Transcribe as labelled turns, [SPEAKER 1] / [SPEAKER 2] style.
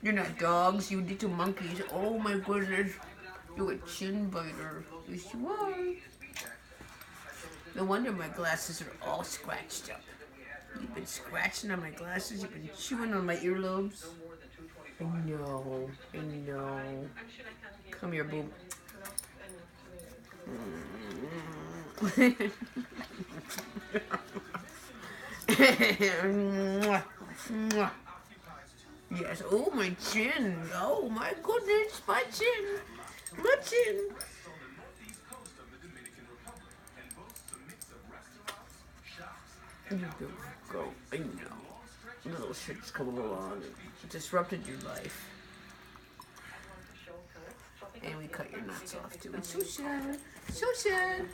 [SPEAKER 1] You're not dogs, you little monkeys. Oh my goodness. You're a chin biter. Yes, you are. No wonder my glasses are all scratched up. You've been scratching on my glasses. You've been chewing on my earlobes. I know. I know. Come here, boo. Yes. Oh, my chin. Oh, my goodness. My chin. My chin. Go. I know. Little shit's coming along and disrupted your life. And we cut your nuts off too. It's so sad. So sad.